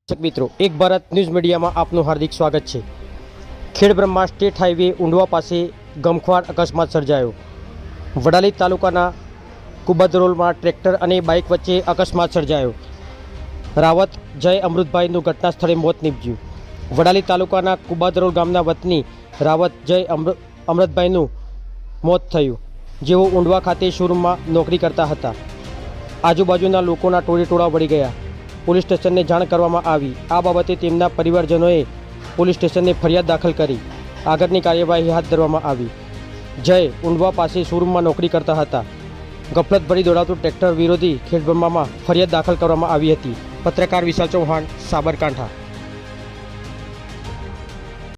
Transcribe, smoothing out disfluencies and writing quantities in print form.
દર્શક મિત્રો, એક ભારત ન્યૂઝ મીડિયામાં આપનું હાર્દિક સ્વાગત છે। ખેડબ્રહ્મા સ્ટેટ હાઈવે ઉંડવા પાસે ગમખ્વાર અકસ્માત સર્જાયો। વડાલી તાલુકાના કુબદરોલમાં ટ્રેક્ટર અને બાઇક વચ્ચે અકસ્માત સર્જાયો। રાવત જય અમૃતભાઈનું ઘટના સ્થળે મોત નીપજ્યું। વડાલી તાલુકાના કુબદરોલ ગામના વતની રાવત જય અમૃતભાઈનું મોત થયું, જેઓ ઉંડવા ખાતે શોરૂમમાં નોકરી કરતા હતા। આજુબાજુના લોકોના ટોળેટોળા વળી ગયા। પોલીસ સ્ટેશનને જાણ કરવામાં આવી। આ બાબતે તેમના પરિવારજનોએ પોલીસ સ્ટેશનને ફરિયાદ દાખલ કરી આગળની કાર્યવાહી હાથ ધરવામાં આવી। જય ઉંડવા પાસે શોરૂમમાં નોકરી કરતા હતા। ગફલત ભરી દોડાવતું ટ્રેક્ટર વિરોધી ખેડબ્રહ્મામાં ફરિયાદ દાખલ કરવામાં આવી હતી। પત્રકાર વિશાલ ચૌહાણ, સાબરકાંઠા।